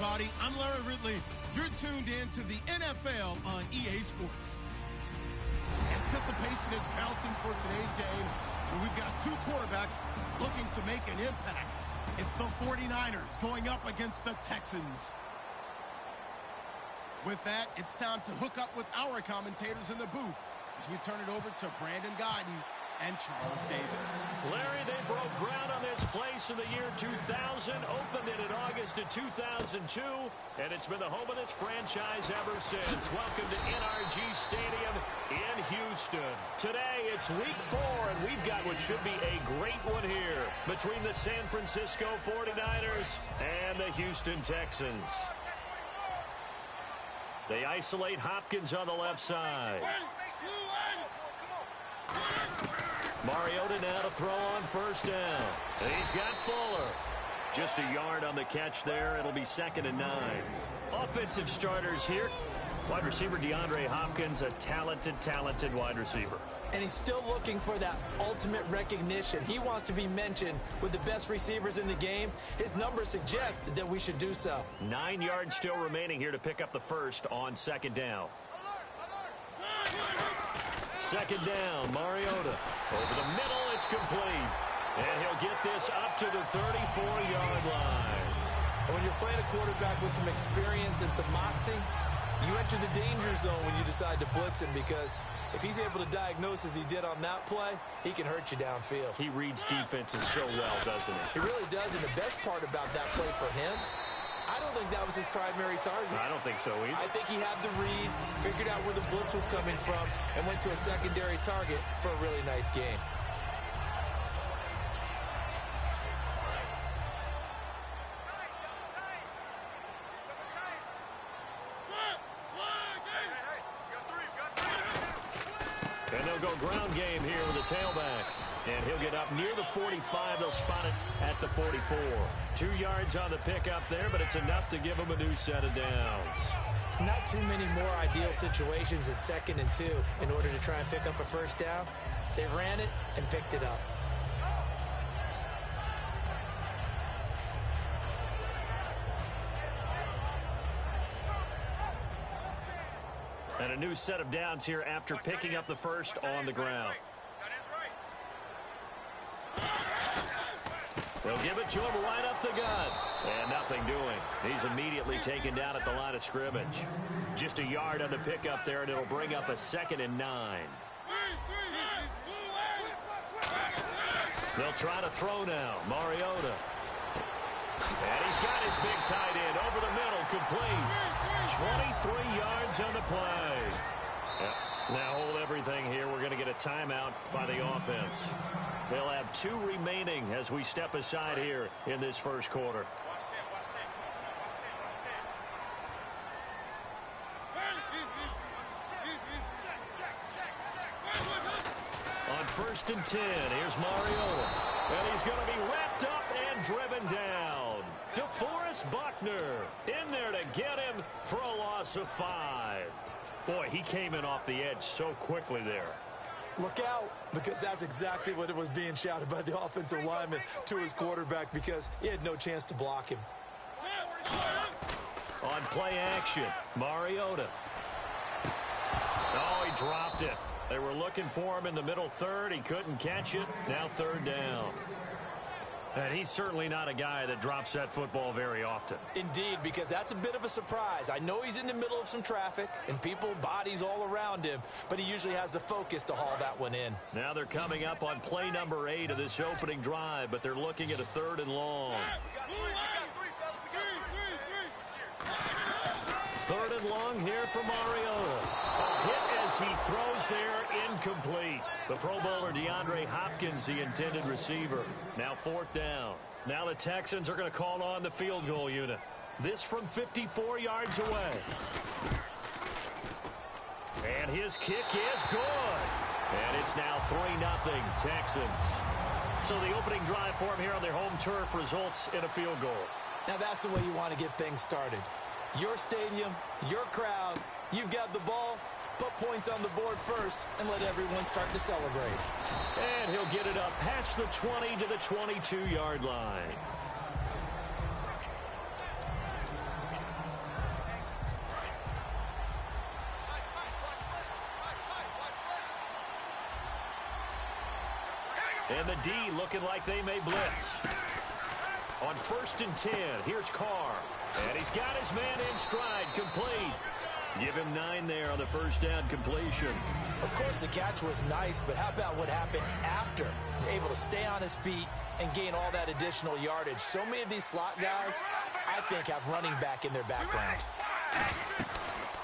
everybody. I'm Larry Ridley. You're tuned in to the NFL on EA Sports. Anticipation is mounting for today's game, and we've got two quarterbacks looking to make an impact. It's the 49ers going up against the Texans. With that, it's time to hook up with our commentators in the booth as we turn it over to Brandon Guyton and Charles Davis. Larry, they broke ground on this place in the year 2000, opened it in August of 2002, and it's been the home of this franchise ever since. Welcome to NRG Stadium in Houston. Today, it's week 4, and we've got what should be a great one here between the San Francisco 49ers and the Houston Texans. They isolate Hopkins on the left side. Mariota now to throw on first down. And he's got Fuller. Just a yard on the catch there. It'll be 2nd and 9. Offensive starters here. Wide receiver DeAndre Hopkins, a talented wide receiver. And he's still looking for that ultimate recognition. He wants to be mentioned with the best receivers in the game. His numbers suggest that we should do so. 9 yards still remaining here to pick up the first on 2nd down. 2nd down, Mariota. Over the middle, it's complete. And he'll get this up to the 34-yard line. When you're playing a quarterback with some experience and some moxie, you enter the danger zone when you decide to blitz him, because if he's able to diagnose as he did on that play, he can hurt you downfield. He reads defenses so well, doesn't he? He really does, and the best part about that play for him, I don't think that was his primary target. I don't think so either. I think he had the read, figured out where the blitz was coming from, and went to a secondary target for a really nice game. And they'll go ground game here with the tailback. And he'll get up near the 45. They'll spot it at the 44. 2 yards on the pickup there, but it's enough to give him a new set of downs. Not too many more ideal situations at 2nd and 2 in order to try and pick up a first down. They ran it and picked it up. And a new set of downs here after picking up the first on the ground. They'll give it to him right up the gut. And nothing doing. He's immediately taken down at the line of scrimmage. Just a yard on the pickup there, and it'll bring up a 2nd and 9. They'll try to throw now. Mariota. And he's got his big tight end over the middle, complete. 23 yards on the play. Yep. Now hold everything here. We're going to get a timeout by the offense. They'll have 2 remaining as we step aside here in this first quarter. On 1st and 10, here's Mariota. And he's going to be wrapped up and driven down. DeForest Buckner in there to get him for a loss of 5. Boy, he came in off the edge so quickly there. Look out, because that's exactly what it was being shouted by the offensive lineman to his quarterback, because he had no chance to block him. On play action, Mariota. Oh, he dropped it. They were looking for him in the middle third. He couldn't catch it. Now 3rd down. And he's certainly not a guy that drops that football very often. Indeed, because that's a bit of a surprise. I know he's in the middle of some traffic and people, bodies all around him, but he usually has the focus to haul that one in. Now they're coming up on play number 8 of this opening drive, but they're looking at a 3rd and long. 3rd and long here for Mariota. A hit as he throws there, incomplete. The Pro Bowler DeAndre Hopkins, the intended receiver. Now 4th down. Now the Texans are going to call on the field goal unit. This from 54 yards away. And his kick is good. And it's now 3-0 Texans. So the opening drive for him here on their home turf results in a field goal. Now that's the way you want to get things started. Your stadium, your crowd, you've got the ball. Put points on the board first and let everyone start to celebrate. And he'll get it up past the 20 to the 22-yard line. And the D looking like they may blitz. On 1st and 10, here's Carr. And he's got his man in stride, complete. Give him 9 there on the first down completion. Of course, the catch was nice, but how about what happened after? Able to stay on his feet and gain all that additional yardage. So many of these slot guys, I think, have running back in their background.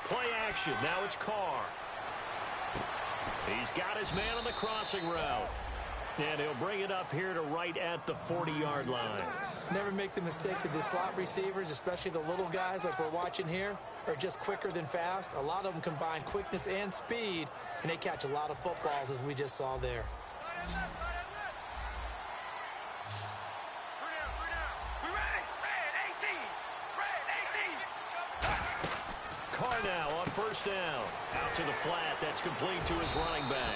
Play action. Now it's Carr. He's got his man on the crossing route. And he'll bring it up here to right at the 40-yard line. Never make the mistake that the slot receivers, especially the little guys like we're watching here, are just quicker than fast. A lot of them combine quickness and speed, and they catch a lot of footballs, as we just saw there. Carr now on 1st down. Out to the flat. That's complete to his running back.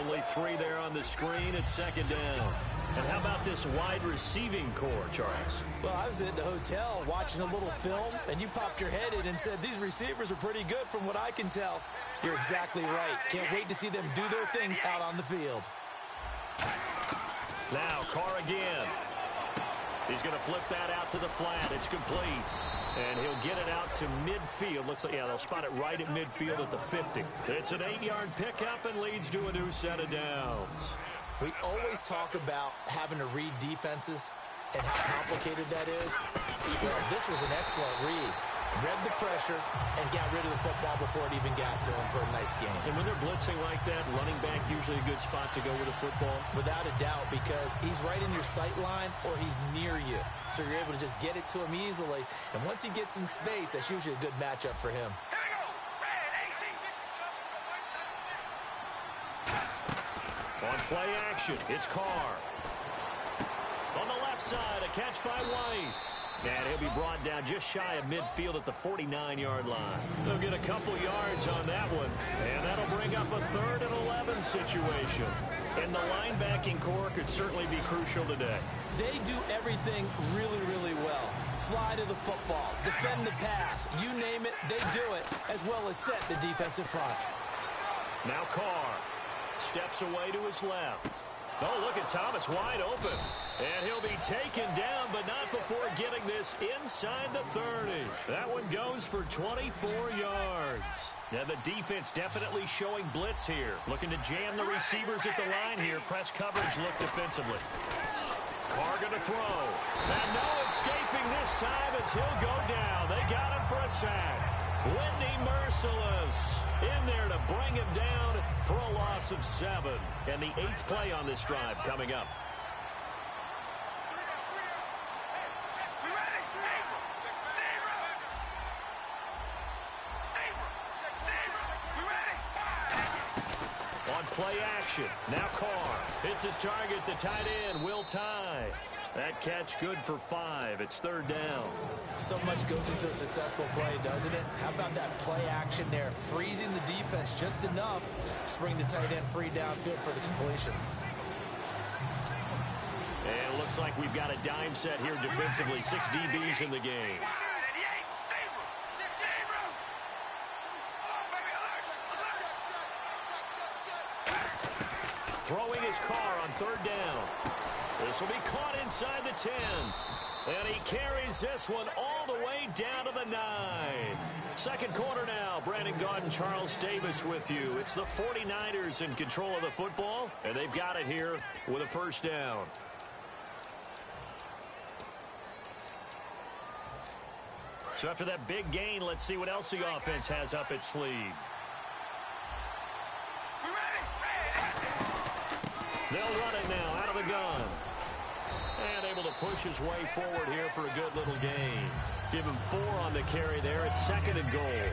Only 3 there on the screen at 2nd down. And how about this wide receiving core, Charles? Well, I was at the hotel watching a little film, and you popped your head in and said, these receivers are pretty good from what I can tell. You're exactly right. Can't wait to see them do their thing out on the field. Now, Carr again. He's going to flip that out to the flat. It's complete. And he'll get it out to midfield. Looks like, yeah, they'll spot it right at midfield at the 50. It's an 8-yard pickup and leads to a new set of downs. We always talk about having to read defenses and how complicated that is. Well, this was an excellent read. Read the pressure and got rid of the football before it even got to him for a nice game. And when they're blitzing like that, running back usually a good spot to go with the football? Without a doubt, because he's right in your sight line or he's near you. So you're able to just get it to him easily. And once he gets in space, that's usually a good matchup for him. On play action, it's Carr. On the left side, a catch by White. And he'll be brought down just shy of midfield at the 49-yard line. They'll get a couple yards on that one. And that'll bring up a 3rd and 11 situation. And the linebacking core could certainly be crucial today. They do everything really, really well. Fly to the football, defend the pass, you name it, they do it, as well as set the defensive front. Now Carr steps away to his left. Oh, look at Thomas wide open. And he'll be taken down, but not before getting this inside the 30. That one goes for 24 yards. Now the defense definitely showing blitz here. Looking to jam the receivers at the line here. Press coverage look defensively. Carr going to throw. And no escaping this time as he'll go down. They got him for a sack. Whitney Merciless in there to bring him down for a loss of 7. And the 8th play on this drive coming up. On play action, now Carr hits his target, the tight end, Will Tye. That catch good for 5. It's 3rd down. So much goes into a successful play, doesn't it? How about that play action there? Freezing the defense just enough to bring the tight end free downfield for the completion. And it looks like we've got a dime set here defensively. 6 DBs in the game. Throwing his Carr on 3rd down. This will be caught inside the 10. And he carries this one all the way down to the 9. 2nd quarter now. Brandon Gaudin, Charles Davis with you. It's the 49ers in control of the football, and they've got it here with a 1st down. So after that big gain, let's see what else the offense has up its sleeve. They'll run it now out of the gun. And able to push his way forward here for a good little gain. Give him 4 on the carry there at 2nd and goal.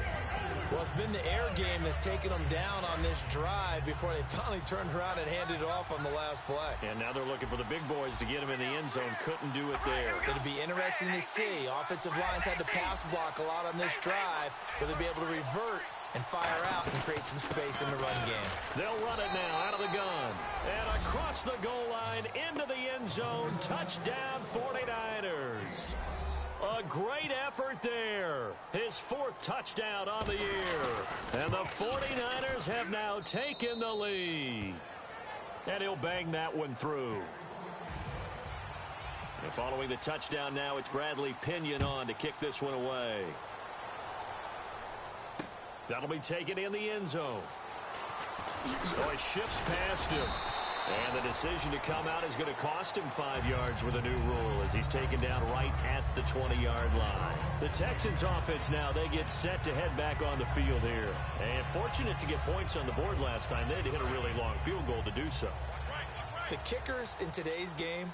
Well, it's been the air game that's taken them down on this drive before they finally turned around and handed it off on the last play. And now they're looking for the big boys to get him in the end zone. Couldn't do it there. It'll be interesting to see. Offensive lines had to pass block a lot on this drive. Will they be able to revert and fire out and create some space in the run game? They'll run it now out of the gun. And across the goal line into the end zone. Touchdown 49ers. A great effort there. His 4th touchdown on the year. And the 49ers have now taken the lead. And he'll bang that one through. And following the touchdown now, it's Bradley Pinion on to kick this one away. That'll be taken in the end zone. So he shifts past him. And the decision to come out is going to cost him 5 yards with a new rule as he's taken down right at the 20-yard line. The Texans offense now, they get set to head back on the field here. And fortunate to get points on the board last time. They had to hit a really long field goal to do so. The kickers in today's game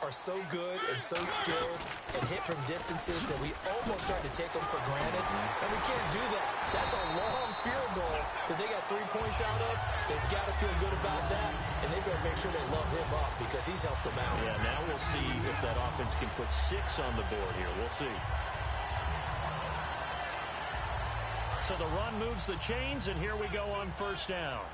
are so good and so skilled and hit from distances that we almost start to take them for granted. And we can't do that. That's a long field goal that they got 3 points out of. They've got to feel good about that, and they've got to make sure they load him up because he's helped them out. Yeah, now we'll see if that offense can put 6 on the board here. We'll see. So the run moves the chains, and here we go on first down.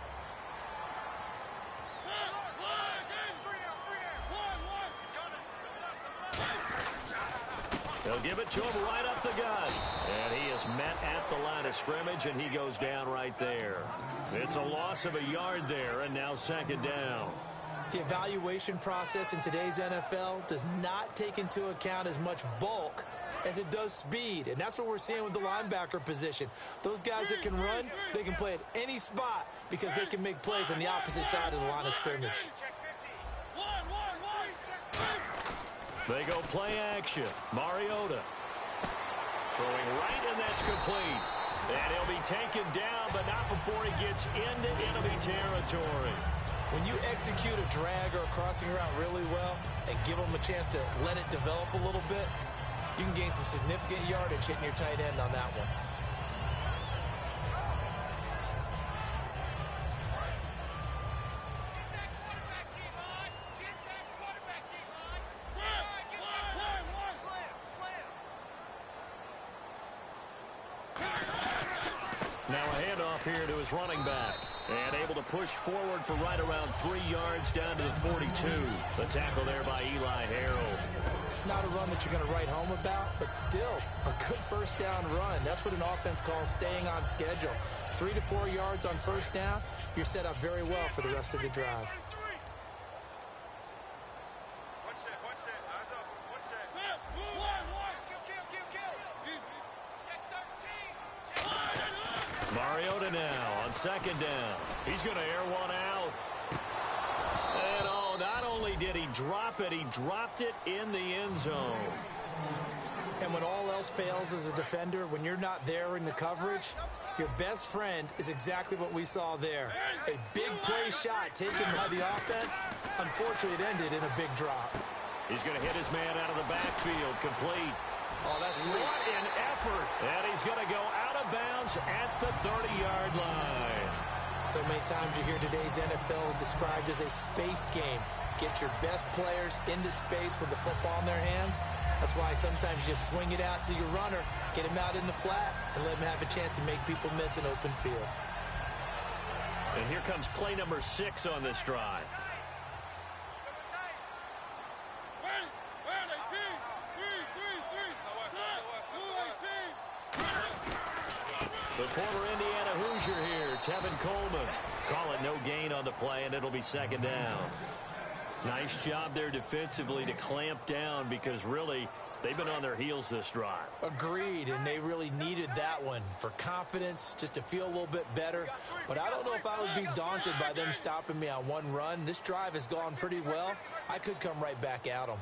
They'll give it to him right up the gut. And he is met at the line of scrimmage, and he goes down right there. It's a loss of a yard there, and now second down. The evaluation process in today's NFL does not take into account as much bulk as it does speed. And that's what we're seeing with the linebacker position. Those guys that can run, they can play at any spot because they can make plays on the opposite side of the line of scrimmage. They go play action. Mariota throwing right, and that's complete. And he'll be taken down, but not before he gets into enemy territory. When you execute a drag or a crossing route really well and give them a chance to let it develop a little bit, you can gain some significant yardage hitting your tight end on that one. Now a handoff here to his running back. And able to push forward for right around 3 yards down to the 42. The tackle there by Eli Harold. Not a run that you're going to write home about, but still a good first down run. That's what an offense calls staying on schedule. 3 to 4 yards on first down, you're set up very well for the rest of the drive. Mariota now on second down. He's going to air one out. And oh, not only did he drop it, he dropped it in the end zone. And when all else fails as a defender, when you're not there in the coverage, your best friend is exactly what we saw there. A big play shot taken by the offense. Unfortunately, it ended in a big drop. He's going to hit his man out of the backfield, complete. Oh, that's sweet. What an effort. And he's going to go out of bounds at the 30-yard line. So many times you hear today's NFL described as a space game. Get your best players into space with the football in their hands. That's why sometimes you just swing it out to your runner, get him out in the flat, and let him have a chance to make people miss an open field. And here comes play number 6 on this drive. The former Indiana Hoosier here, Tevin Coleman. Call it no gain on the play, and it'll be second down. Nice job there defensively to clamp down because really they've been on their heels this drive. Agreed, and they really needed that one for confidence, just to feel a little bit better. But I don't know if I would be daunted by them stopping me on one run. This drive has gone pretty well. I could come right back at them.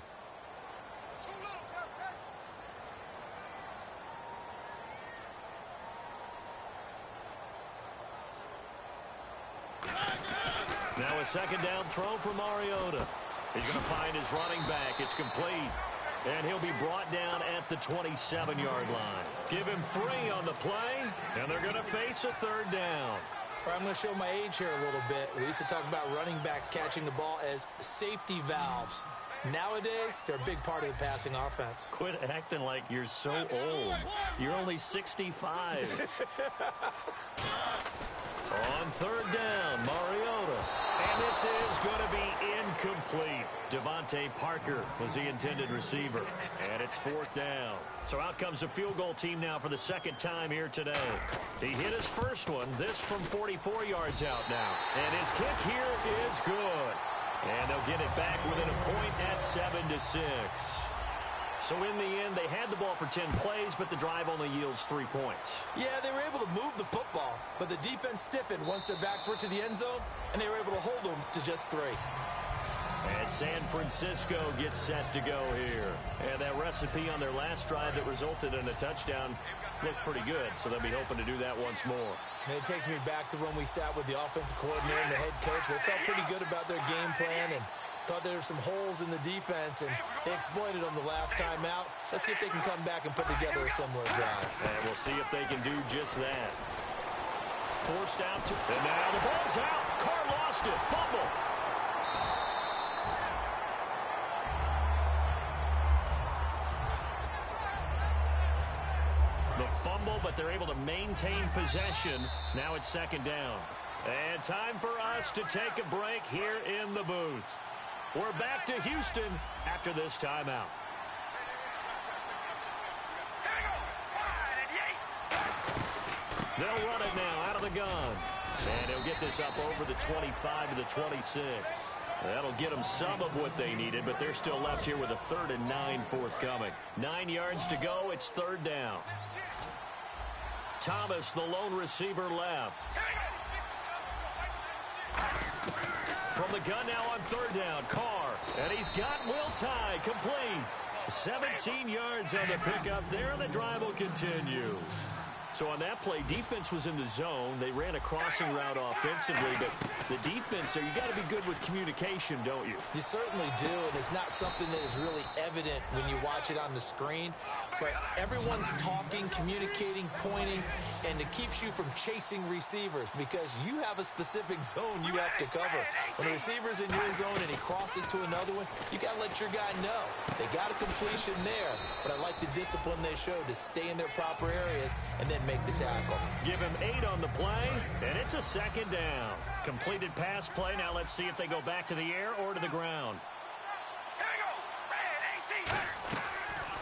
Now a second down throw for Mariota. He's going to find his running back. It's complete. And he'll be brought down at the 27-yard line. Give him 3 on the play, and they're going to face a third down. I'm going to show my age here a little bit. We used to talk about running backs catching the ball as safety valves. Nowadays, they're a big part of the passing offense. Quit acting like you're so old. You're only 65. On third down, Mariota. And this this is going to be incomplete. Devontae Parker was the intended receiver. And it's 4th down. So out comes the field goal team now for the second time here today. He hit his first one, this from 44 yards out now. And his kick here is good. And they'll get it back within a point at 7-6. So in the end, they had the ball for 10 plays, but the drive only yields 3 points. Yeah, they were able to move the football, but the defense stiffened once their backs were to the end zone, and they were able to hold them to just 3. And San Francisco gets set to go here. And that recipe on their last drive that resulted in a touchdown looked pretty good, so they'll be hoping to do that once more. And it takes me back to when we sat with the offensive coordinator and the head coach. They felt pretty good about their game plan and thought there were some holes in the defense, and they exploited them the last time out. Let's see if they can come back and put together a similar drive. And we'll see if they can do just that. Forced out to, and now the ball's out. Carr lost it. Fumble. The fumble, but they're able to maintain possession. Now it's 2nd down. And time for us to take a break here in the booth. We're back to Houston after this timeout. They'll run it now out of the gun. And he'll get this up over the 25 to the 26. That'll get them some of what they needed, but they're still left here with a 3rd and 9 forthcoming. 9 yards to go. It's 3rd down. Thomas, the lone receiver, left. From the gun now on 3rd down, Carr. And he's got Will Tye complete. 17 yards on the pickup there, and the drive will continue. So on that play, defense was in the zone. They ran a crossing route offensively, but the defense there, you got to be good with communication, don't you? You certainly do, and it's not something that is really evident when you watch it on the screen. But everyone's talking, communicating, pointing, and it keeps you from chasing receivers because you have a specific zone you have to cover. When a receiver's in your zone and he crosses to another one, you got to let your guy know. They got a completion there, but I like the discipline they showed to stay in their proper areas and then make the tackle. Give him 8 on the play, and it's a 2nd down. Completed pass play. Now let's see if they go back to the air or to the ground.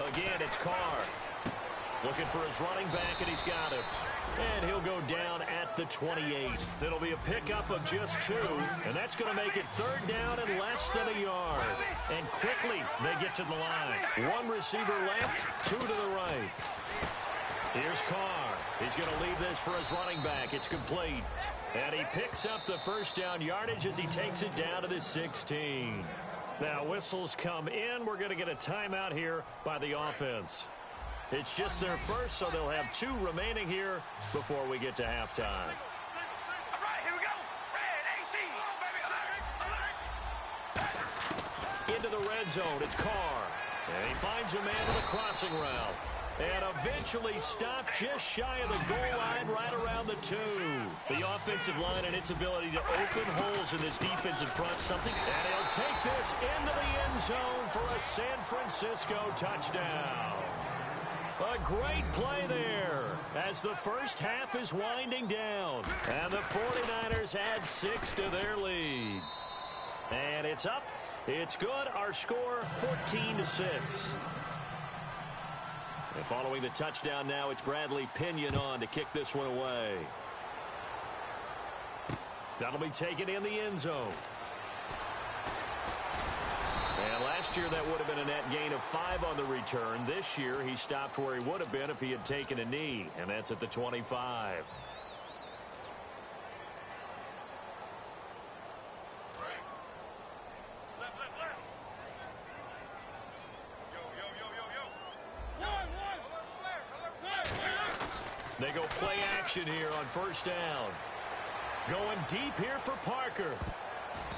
Again, it's Carr. Looking for his running back, and he's got him. And he'll go down at the 28. It'll be a pickup of just 2, and that's going to make it 3rd down and less than a yard. And quickly, they get to the line. 1 receiver left, 2 to the right. Here's Carr. He's going to leave this for his running back. It's complete. And he picks up the 1st down yardage as he takes it down to the 16. Now, whistles come in. We're going to get a timeout here by the offense. It's just their first, so they'll have 2 remaining here before we get to halftime. All right, here we go. Red 18. Into the red zone, it's Carr. And he finds a man with a crossing route. And eventually stopped just shy of the goal line right around the 2. The offensive line and its ability to open holes in this defensive front, something. And he'll take this into the end zone for a San Francisco touchdown. A great play there as the first half is winding down. And the 49ers add 6 to their lead. And it's up. It's good. Our score, 14-6. And following the touchdown now, it's Bradley Pinion on to kick this one away. That'll be taken in the end zone. And last year, that would have been a net gain of 5 on the return. This year, he stopped where he would have been if he had taken a knee, and that's at the 25. They go play action here on 1st down. Going deep here for Parker.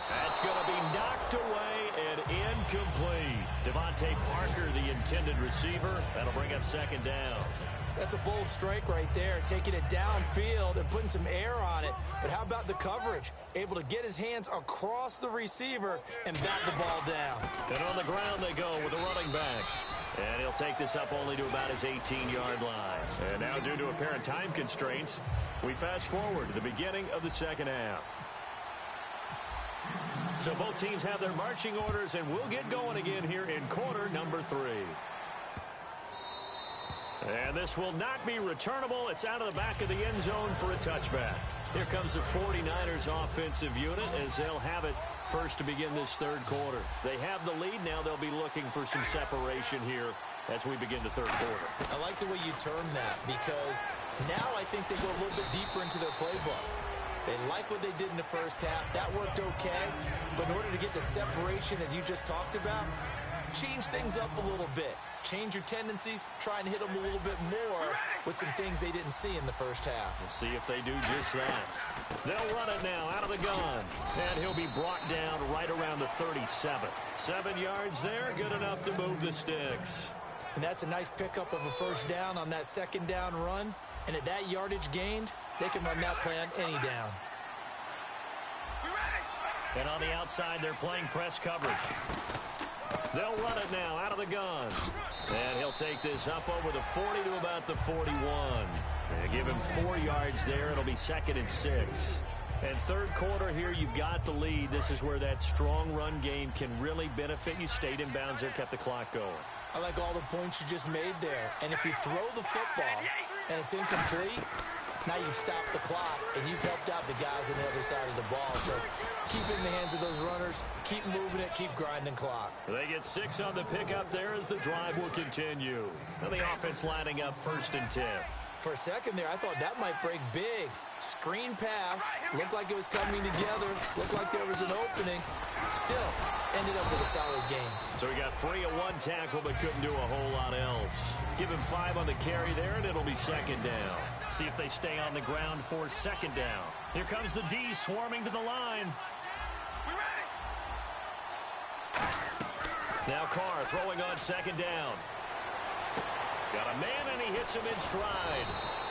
That's going to be knocked away and incomplete. Devontae Parker, the intended receiver. That'll bring up 2nd down. That's a bold strike right there, taking it downfield and putting some air on it. But how about the coverage? Able to get his hands across the receiver and bat the ball down. And on the ground they go with the running back. And he'll take this up only to about his 18-yard line. And now, due to apparent time constraints, we fast forward to the beginning of the 2nd half. So both teams have their marching orders, and we'll get going again here in quarter number 3. And this will not be returnable. It's out of the back of the end zone for a touchback. Here comes the 49ers offensive unit as they'll have it first to begin this third quarter. They have the lead. Now they'll be looking for some separation here as we begin the third quarter. I like the way you term that because now I think they go a little bit deeper into their playbook. They like what they did in the first half. That worked okay. But in order to get the separation that you just talked about, change things up a little bit. Change your tendencies. Try and hit them a little bit more with some things they didn't see in the first half. We'll see if they do just that. They'll run it now out of the gun. And he'll be brought down right around the 37. 7 yards there. Good enough to move the sticks. And that's a nice pickup of a first down on that second down run. And at that yardage gained, they can run that play on any down. And on the outside, they're playing press coverage. They'll run it now out of the gun. And he'll take this up over the 40 to about the 41. And give him 4 yards there. It'll be 2nd and 6. And third quarter here, you've got the lead. This is where that strong run game can really benefit you. Stayed in bounds there, kept the clock going. I like all the points you just made there. And if you throw the football and it's incomplete, now you've stopped the clock and you've helped out the guys on the other side of the ball. So keep it in the hands of those runners. Keep moving it. Keep grinding clock. They get 6 on the pickup there as the drive will continue. And the offense lining up 1st and 10. For a second there, I thought that might break big. Screen pass. Looked like it was coming together. Looked like there was an opening. Still ended up with a solid game. So he got free of 1 tackle but couldn't do a whole lot else. Give him 5 on the carry there, and it'll be 2nd down. See if they stay on the ground for 2nd down. Here comes the D swarming to the line. Now Carr throwing on 2nd down. Got a man, and he hits him in stride.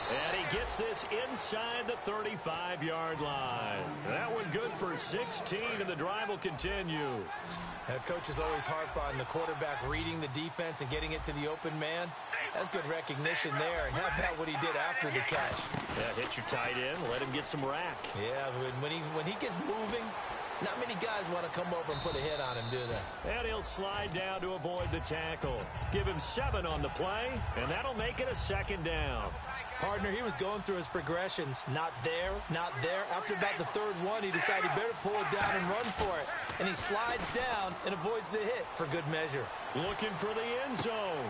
And he gets this inside the 35-yard line. That one good for 16, and the drive will continue. Coaches always harp on the quarterback reading the defense and getting it to the open man. That's good recognition there. And how about what he did after the catch? Yeah, hit your tight end, let him get some rack. Yeah, when he gets moving, not many guys want to come over and put a hit on him, do they? And he'll slide down to avoid the tackle. Give him 7 on the play, and that'll make it a 2nd down. Partner, he was going through his progressions. Not there, not there. After about the 3rd one, he decided he better pull it down and run for it. And he slides down and avoids the hit for good measure. Looking for the end zone.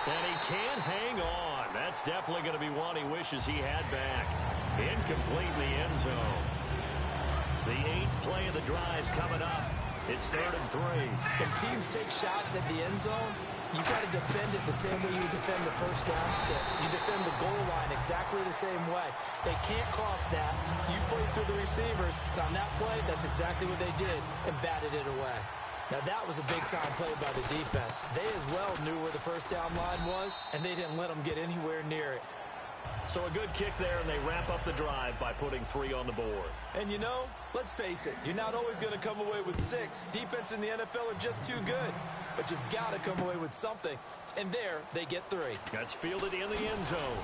And he can't hang on. That's definitely going to be one he wishes he had back. Incomplete in the end zone. The 8th play of the drive coming up. It's 3rd and 3. If teams take shots at the end zone, you got to defend it the same way you defend the first down sticks. You defend the goal line exactly the same way. They can't cross that. You played through the receivers. And on that play, that's exactly what they did and batted it away. Now, that was a big-time play by the defense. They as well knew where the first down line was, and they didn't let them get anywhere near it. So a good kick there, and they wrap up the drive by putting 3 on the board. And you know, let's face it, you're not always going to come away with 6. Defense in the NFL are just too good. But you've got to come away with something. And there, they get 3. That's fielded in the end zone.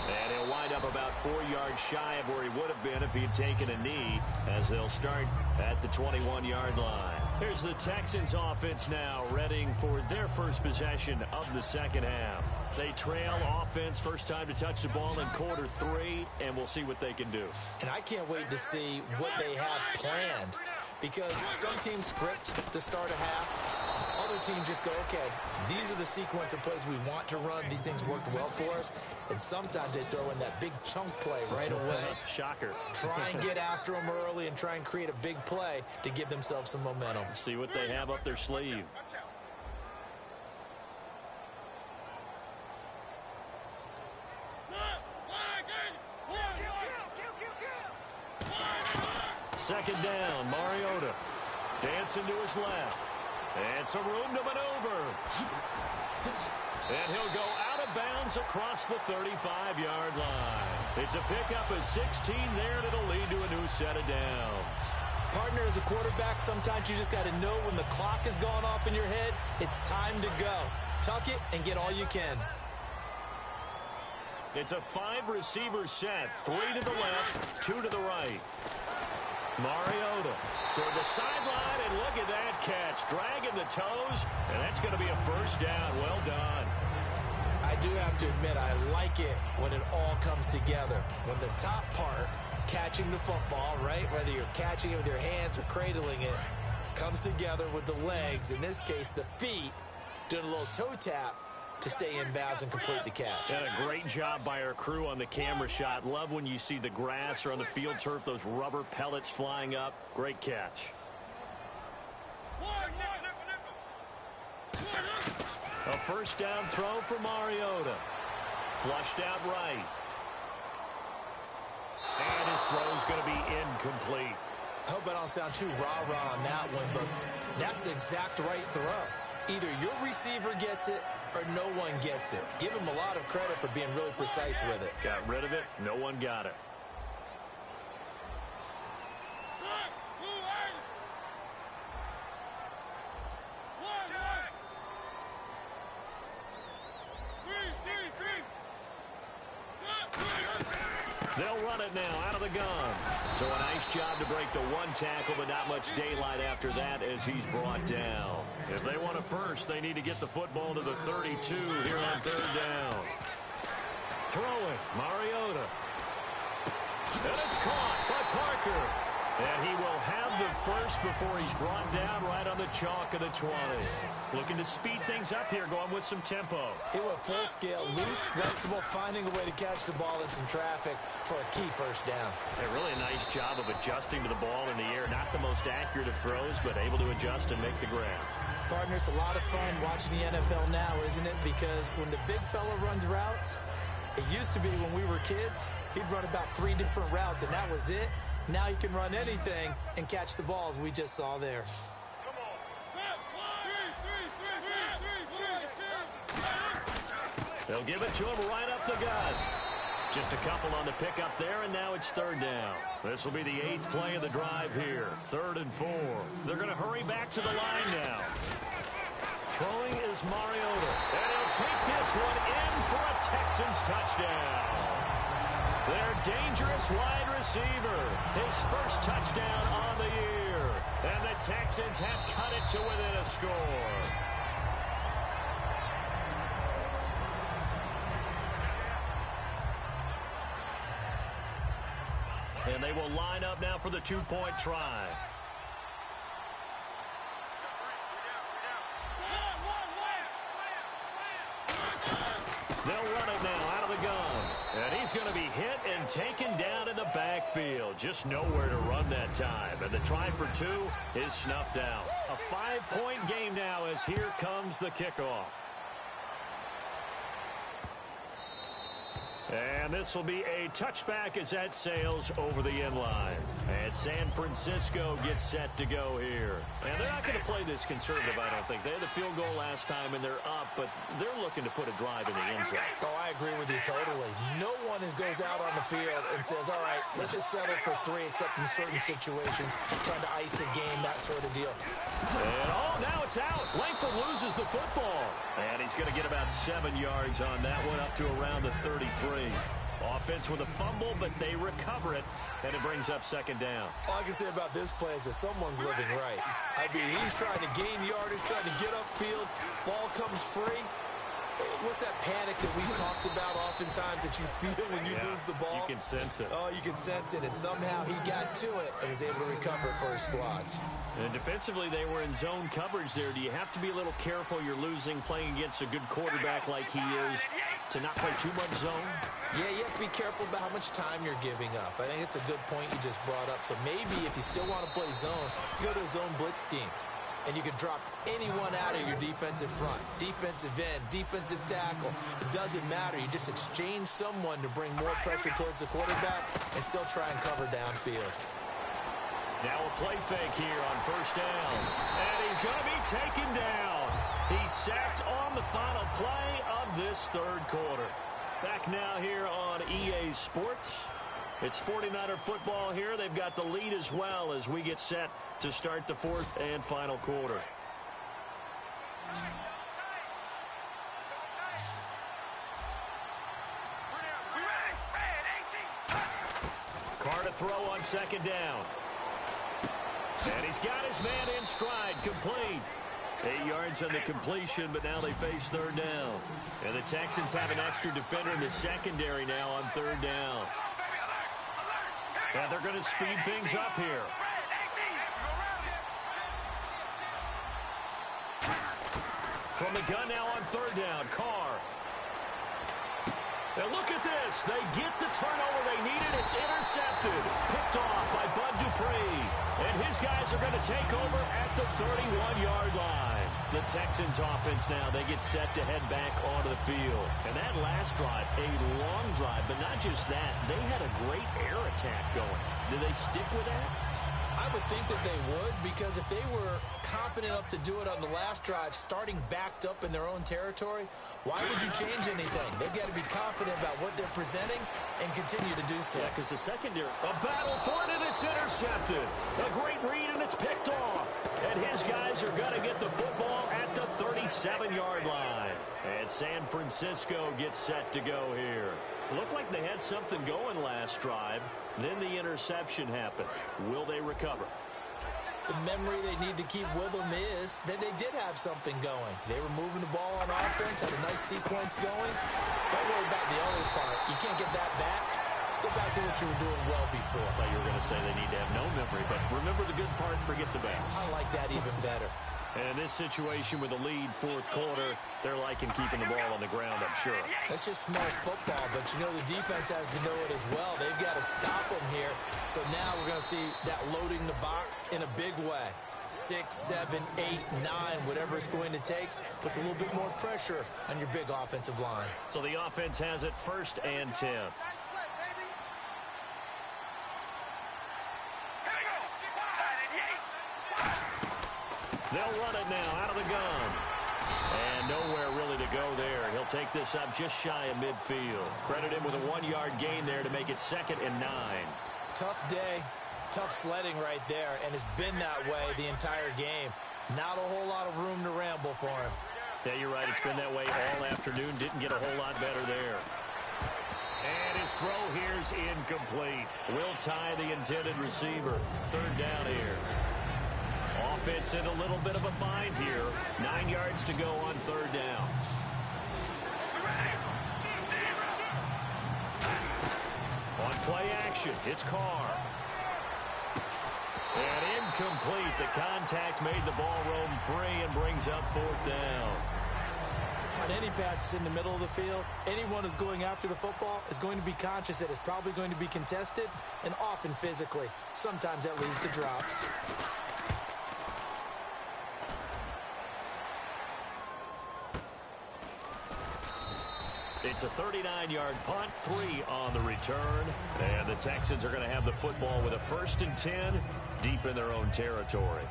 And he'll wind up about 4 yards shy of where he would have been if he had taken a knee, as they'll start at the 21-yard line. Here's the Texans offense now, readying for their first possession of the second half. They trail offense, first time to touch the ball in quarter 3, and we'll see what they can do. And I can't wait to see what they have planned, because some teams script to start a half. Other teams just go, okay, these are the sequence of plays we want to run. These things worked well for us. And sometimes they throw in that big chunk play right away. Shocker. Try and get after them early and try and create a big play to give themselves some momentum. See what they have up their sleeve. Second down, Mariota. Dancing to his left. And some room to maneuver. And he'll go out of bounds across the 35-yard line. It's a pickup of 16 there, and it'll lead to a new set of downs. Partner, as a quarterback, sometimes you just got to know when the clock has gone off in your head, it's time to go. Tuck it and get all you can. It's a 5-receiver set. 3 to the left, 2 to the right. Mariota toward the sideline, and look at that catch. Dragging the toes, and that's going to be a first down. Well done. I do have to admit, I like it when it all comes together. When the top part, catching the football, right, whether you're catching it with your hands or cradling it, comes together with the legs, in this case the feet, doing a little toe tap to stay in bounds and complete the catch. And a great job by our crew on the camera shot. Love when you see the grass or on the field turf, those rubber pellets flying up. Great catch. A first down throw for Mariota. Flushed out right. And his throw is going to be incomplete. I hope I don't sound too rah-rah on that one, but that's the exact right throw. Either your receiver gets it or no one gets it. Give him a lot of credit for being really precise with it. Got rid of it. No one got it. They'll run it now out of the gun. So a nice job to break the one tackle, but not much daylight after that as he's brought down. If they want a first, they need to get the football to the 32 here on third down. Throwing, Mariota. And it's caught by Parker. And he will have the first before he's brought down right on the chalk of the 20. Looking to speed things up here, going with some tempo. It went full scale, loose, flexible, finding a way to catch the ball in some traffic for a key first down. A really nice job of adjusting to the ball in the air. Not the most accurate of throws, but able to adjust and make the grab. Partner, it's a lot of fun watching the NFL now, isn't it? Because when the big fella runs routes, it used to be when we were kids, he'd run about 3 different routes, and that was it. Now you can run anything and catch the balls we just saw there. They'll give it to him right up the gut. Just a couple on the pickup there, and now it's third down. This will be the 8th play of the drive here. 3rd and 4. They're going to hurry back to the line now. Throwing is Mariota. And he'll take this one in for a Texans touchdown. Their dangerous wide receiver. His first touchdown on the year. And the Texans have cut it to within a score. And they will line up now for the 2-point try. They'll run it now out of the gun. And he's going to be hit and taken down in the backfield. Just nowhere to run that time. And the try for 2 is snuffed out. A 5-point game now as here comes the kickoff. And this will be a touchback as that sails over the end line. And San Francisco gets set to go here. And they're not going to play this conservative, I don't think. They had the field goal last time, and they're up, but they're looking to put a drive in the end zone. Oh, I agree with you totally. No one goes out on the field and says, all right, let's just settle for 3, except in certain situations, trying to ice a game, that sort of deal. And, oh, now it's out. Langford loses the football. And he's going to get about 7 yards on that one, up to around the 33. Offense with a fumble, but they recover it, and it brings up 2nd down. All I can say about this play is that someone's living right. I mean, he's trying to gain yardage, trying to get upfield. Ball comes free. What's that panic that we've talked about oftentimes that you feel when you lose the ball? You can sense it. Oh, you can sense it, and somehow he got to it and was able to recover it for his squad. And defensively, they were in zone coverage there. Do you have to be a little careful? You're losing, playing against a good quarterback like he is, to not play too much zone? Yeah, you have to be careful about how much time you're giving up. I think it's a good point you just brought up. So maybe if you still want to play zone, you go to a zone blitz scheme. And you can drop anyone out of your defensive front. Defensive end, defensive tackle. It doesn't matter. You just exchange someone to bring more pressure towards the quarterback and still try and cover downfield. Now a play fake here on first down. And he's going to be taken down. He's sacked on the final play of this 3rd quarter. Back now here on EA Sports. It's 49er football here. They've got the lead as well as we get set to start the 4th and final quarter. Carr to throw on 2nd down. And he's got his man in stride, complete. 8 yards on the completion, but now they face third down. And the Texans have an extra defender in the secondary now on third down. And they're going to speed things up here. From the gun now on third down, Carr. Now look at this. They get the turnover they needed. It's intercepted. Picked off by Bud Dupree. And his guys are going to take over at the 31-yard line. The Texans offense now, they get set to head back onto the field. And that last drive, a long drive, but not just that. They had a great air attack going. Do they stick with that? I would think that they would, because if they were confident enough to do it on the last drive, starting backed up in their own territory, why would you change anything? They've got to be confident about what they're presenting and continue to do so. Yeah, because the secondary, a battle for it, and it's intercepted. A great read, and it's picked off. And his guys are going to get the football at the 37-yard line. And San Francisco gets set to go here. Looked like they had something going last drive. Then the interception happened. Will they recover? The memory they need to keep with them is that they did have something going. They were moving the ball on offense, had a nice sequence going. Don't worry about the other part. You can't get that back. Let's go back to what you were doing well before. I thought you were going to say they need to have no memory, but remember the good part, forget the bad. I like that even better. And in this situation with a lead fourth quarter, they're liking keeping the ball on the ground, I'm sure. That's just smart football, but you know the defense has to know it as well. They've got to stop them here. So now we're going to see that loading the box in a big way. 6, 7, 8, 9, whatever it's going to take, puts a little bit more pressure on your big offensive line. So the offense has it 1st and 10. They'll run it now out of the gun. And nowhere really to go there. He'll take this up just shy of midfield. Credit him with a 1-yard gain there to make it 2nd and 9. Tough day, tough sledding right there, and it's been that way the entire game. Not a whole lot of room to ramble for him. Yeah, you're right. It's been that way all afternoon. Didn't get a whole lot better there. And his throw here's incomplete. Will tie the intended receiver. 3rd down here. Offense in a little bit of a bind here. 9 yards to go on 3rd down. On play action, it's Carr. And incomplete. The contact made the ball roam free and brings up 4th down. On any passes in the middle of the field, anyone who's going after the football is going to be conscious that it's probably going to be contested, and often physically. Sometimes that leads to drops. It's a 39-yard punt, 3 on the return. And the Texans are going to have the football with a 1st and 10 deep in their own territory.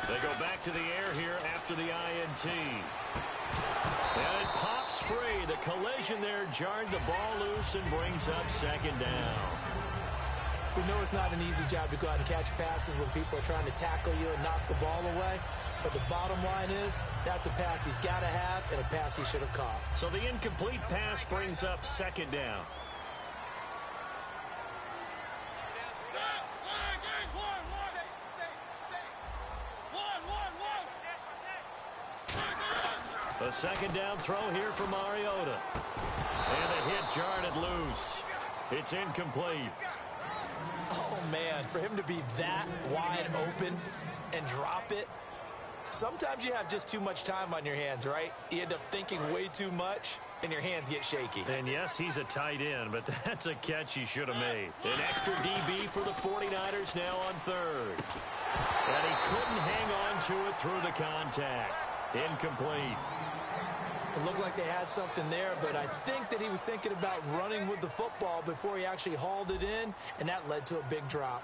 They go back to the air here after the INT. And it pops free. The collision there jarred the ball loose and brings up 2nd down. We know it's not an easy job to go out and catch passes when people are trying to tackle you and knock the ball away. But the bottom line is, that's a pass he's got to have and a pass he should have caught. So the incomplete pass brings up 2nd down. A 2nd down throw here for Mariota. And the hit jarred it loose. It's incomplete. Oh, man, for him to be that wide open and drop it, sometimes you have just too much time on your hands, right? You end up thinking way too much, and your hands get shaky. And yes, he's a tight end, but that's a catch he should have made. An extra DB for the 49ers now on 3rd. And he couldn't hang on to it through the contact. Incomplete. It looked like they had something there, but I think that he was thinking about running with the football before he actually hauled it in, and that led to a big drop.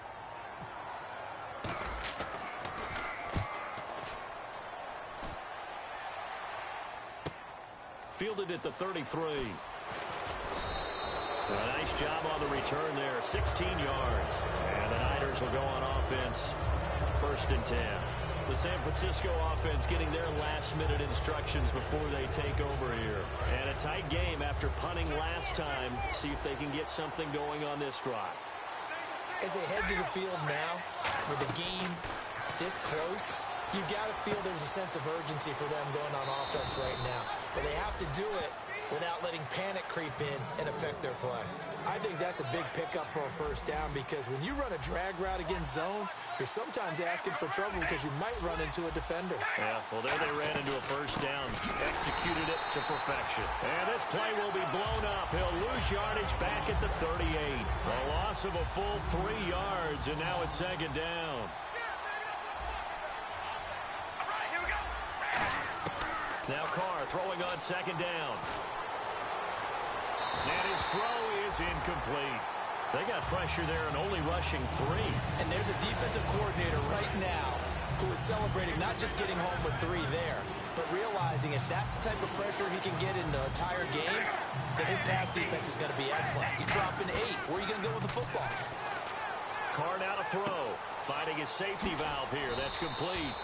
Fielded at the 33. A nice job on the return there, 16 yards. And the Niners will go on offense, 1st and 10. The San Francisco offense getting their last-minute instructions before they take over here. And a tight game after punting last time. See if they can get something going on this drive. As they head to the field now, with the game this close, you've got to feel there's a sense of urgency for them going on offense right now. But they have to do it without letting panic creep in and affect their play. I think that's a big pickup for a first down because when you run a drag route against zone, you're sometimes asking for trouble because you might run into a defender. Yeah, well, there they ran into a first down. Executed it to perfection. And this play will be blown up. He'll lose yardage back at the 38. A loss of a full 3 yards, and now it's second down. Now Carr throwing on second down. And his throw is incomplete. They got pressure there and only rushing 3. And there's a defensive coordinator right now who is celebrating not just getting home with 3 there, but realizing if that's the type of pressure he can get in the entire game, then his pass defense is going to be excellent. You drop an 8. Where are you going to go with the football? Carr now to throw. Finding his safety valve here. That's complete.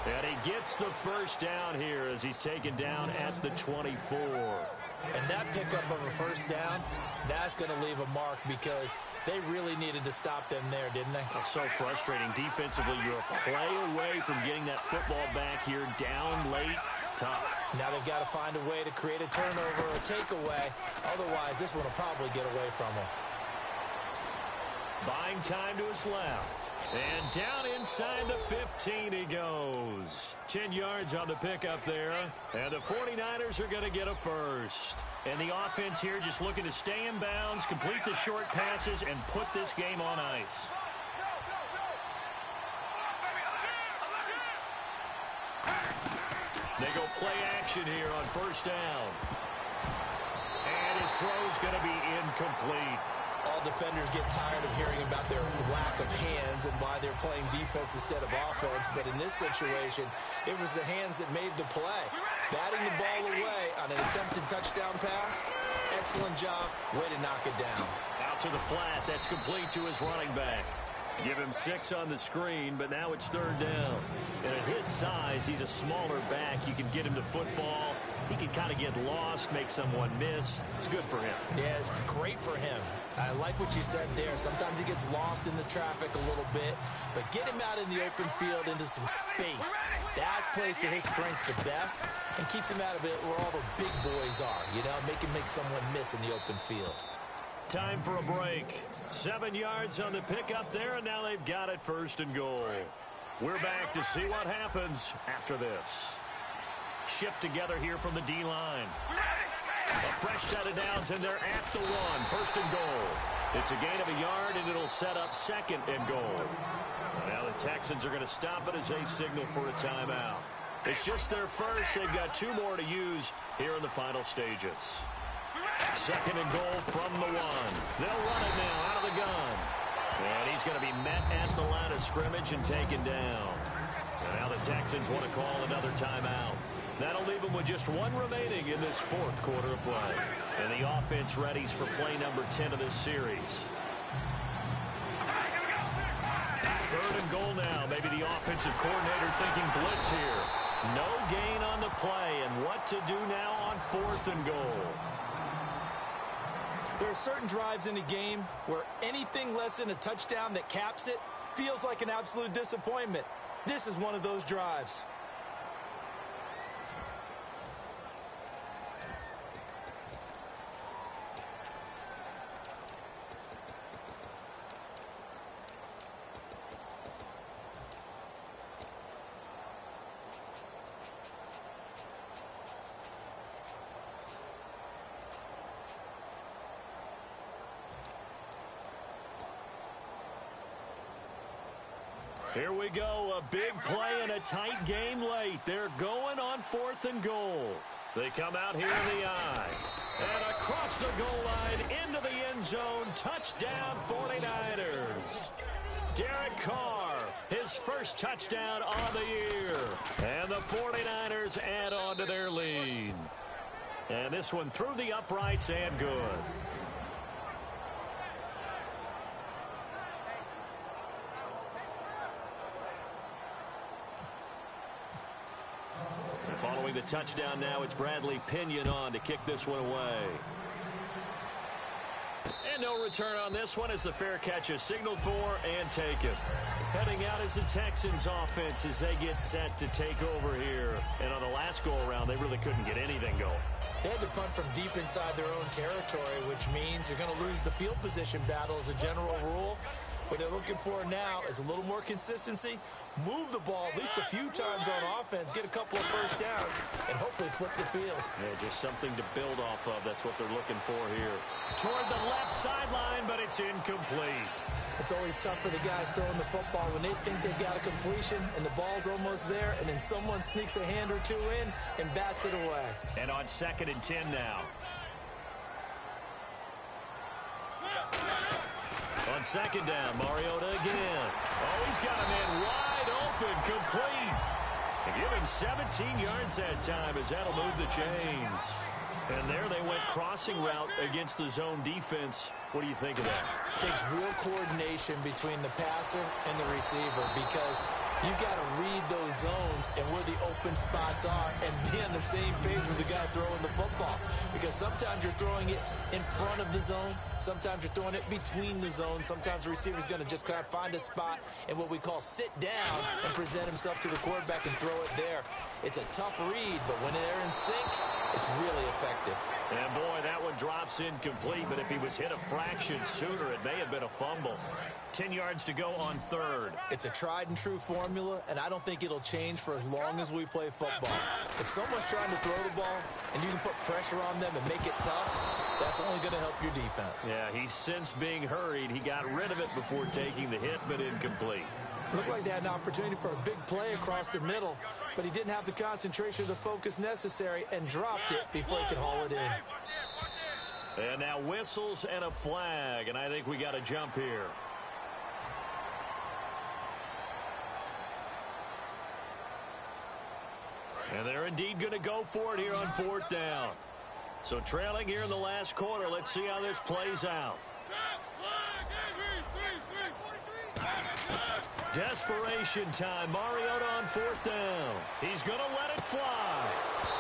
And he gets the first down here as he's taken down at the 24. And that pickup of a first down, that's going to leave a mark because they really needed to stop them there, didn't they? Oh, so frustrating. Defensively, you're a play away from getting that football back here down late. Tough. Now they've got to find a way to create a turnover or a takeaway. Otherwise, this one will probably get away from them. Buying time to his left. And down inside the 15 he goes. 10 yards on the pickup there. And the 49ers are going to get a first. And the offense here just looking to stay in bounds, complete the short passes, and put this game on ice. They go play action here on first down. And his throw's going to be incomplete. All defenders get tired of hearing about their lack of hands and why they're playing defense instead of offense. But in this situation, it was the hands that made the play. Batting the ball away on an attempted touchdown pass. Excellent job. Way to knock it down. Out to the flat. That's complete to his running back. Give him 6 on the screen, but now it's third down. And at his size, he's a smaller back. You can get him to football. He can kind of get lost, make someone miss. It's good for him. Yeah, it's great for him. I like what you said there. Sometimes he gets lost in the traffic a little bit, but get him out in the open field into some space. That plays to his strengths the best and keeps him out of it where all the big boys are, you know, make someone miss in the open field. Time for a break. 7 yards on the pickup there, and now they've got it first and goal. We're back to see what happens after this. Shift together here from the D-line. A fresh set of downs, and they're at the 1. First and goal. It's a gain of a yard, and it'll set up second and goal. Now the Texans are going to stop it as they signal for a timeout. It's just their first. They've got 2 more to use here in the final stages. Second and goal from the 1. They'll run it now out of the gun. And he's going to be met at the line of scrimmage and taken down. And now the Texans want to call another timeout. That'll leave them with just 1 remaining in this 4th quarter of play. And the offense readies for play number 10 of this series. Third and goal now. Maybe the offensive coordinator thinking blitz here. No gain on the play. And what to do now on 4th and goal. There are certain drives in a game where anything less than a touchdown that caps it feels like an absolute disappointment. This is one of those drives. Here we go, a big play and a tight game late. They're going on 4th and goal. They come out here in the eye. And across the goal line, into the end zone, touchdown 49ers. Derek Carr, his first touchdown on the year. And the 49ers add on to their lead. And this one through the uprights and good. Following the touchdown now, it's Bradley Pinion on to kick this one away. And no return on this one as the fair catch is signaled for and taken. Heading out is the Texans offense as they get set to take over here. And on the last go-around, they really couldn't get anything going. They had to punt from deep inside their own territory, which means you're going to lose the field position battle as a general rule. What they're looking for now is a little more consistency, move the ball at least a few times on offense, get a couple of first downs, and hopefully flip the field. Yeah, just something to build off of. That's what they're looking for here. Toward the left sideline, but it's incomplete. It's always tough for the guys throwing the football when they think they've got a completion and the ball's almost there, and then someone sneaks a hand or two in and bats it away. And on 2nd and 10 now. On 2nd down, Mariota again. Oh, he's got a man wide open, complete. And give him 17 yards that time as that'll move the chains. And there they went crossing route against the zone defense. What do you think of that? It takes real coordination between the passer and the receiver because you've got to read those zones and where the open spots are and be on the same page with the guy throwing the football. Because sometimes you're throwing it in front of the zone. Sometimes you're throwing it between the zones. Sometimes the receiver's going to just kind of find a spot and what we call sit down and present himself to the quarterback and throw it there. It's a tough read, but when they're in sync, it's really effective. And boy, that one drops incomplete, but if he was hit a fraction sooner, it may have been a fumble. 10 yards to go on 3rd. It's a tried and true formula, and I don't think it'll change for as long as we play football. If someone's trying to throw the ball and you can put pressure on them and make it tough, that's only going to help your defense. Yeah, he's since being hurried. He got rid of it before taking the hit, but incomplete. Looked like they had an opportunity for a big play across the middle, but he didn't have the concentration or the focus necessary and dropped it before he could haul it in. And now whistles and a flag, and I think we got a jump here. And they're indeed going to go for it here on 4th down. So trailing here in the last quarter. Let's see how this plays out. Desperation time. Mariota on 4th down. He's going to let it fly.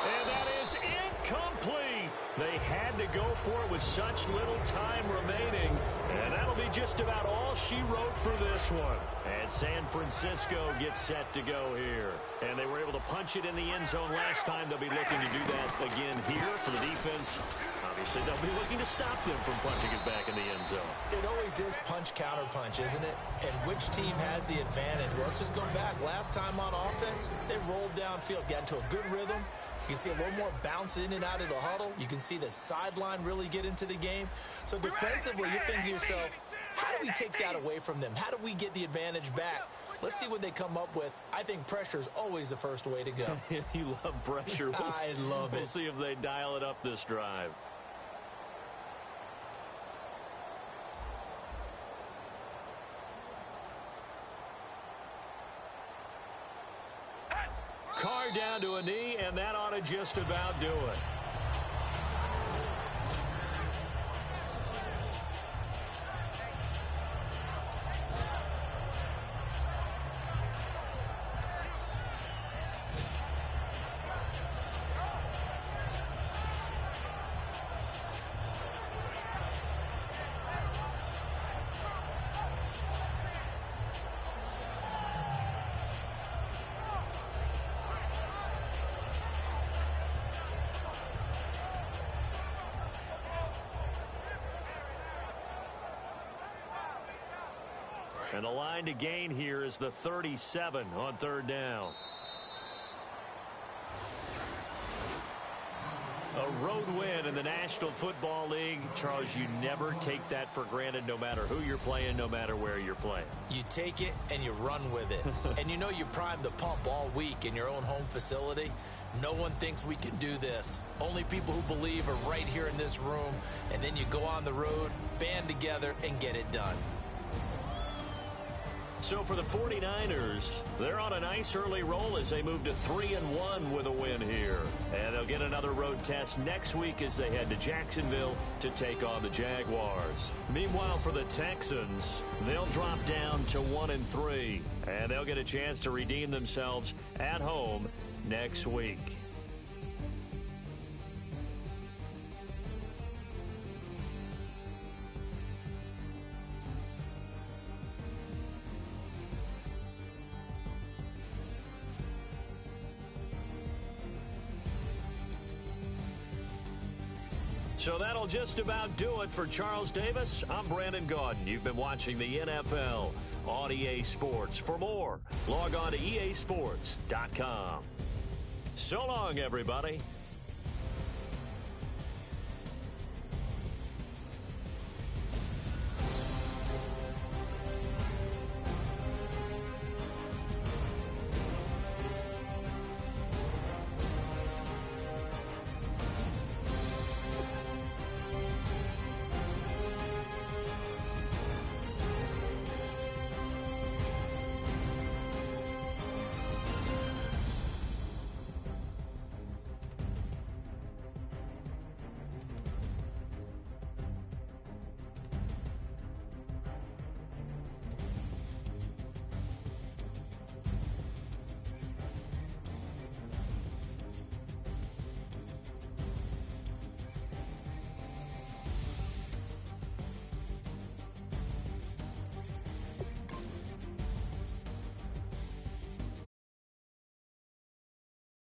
And that is incomplete. They had to go for it with such little time remaining. And that'll be just about all she wrote for this one. And San Francisco gets set to go here. And they were able to punch it in the end zone last time. They'll be looking to do that again here for the defense. Obviously, they'll be looking to stop them from punching it back in the end zone. It always is punch-counter-punch, isn't it? And which team has the advantage? Well, let's just go back. Last time on offense, they rolled downfield, got into a good rhythm. You can see a little more bounce in and out of the huddle. You can see the sideline really get into the game. So defensively, you're thinking to yourself, how do we take that away from them? How do we get the advantage back? Let's see what they come up with. I think pressure is always the first way to go. You love pressure. I love it. We'll see if they dial it up this drive. Carr down to a knee, and that ought to just about do it. And the line to gain here is the 37 on 3rd down. A road win in the National Football League. Charles, you never take that for granted no matter who you're playing, no matter where you're playing. You take it and you run with it. And you know you primed the pump all week in your own home facility. No one thinks we can do this. Only people who believe are right here in this room. And then you go on the road, band together, and get it done. So for the 49ers, they're on a nice early roll as they move to 3-1 with a win here. And they'll get another road test next week as they head to Jacksonville to take on the Jaguars. Meanwhile, for the Texans, they'll drop down to 1-3. And they'll get a chance to redeem themselves at home next week. So that'll just about do it for Charles Davis. I'm Brandon Gaudin. You've been watching the NFL on EA Sports. For more, log on to easports.com. So long, everybody.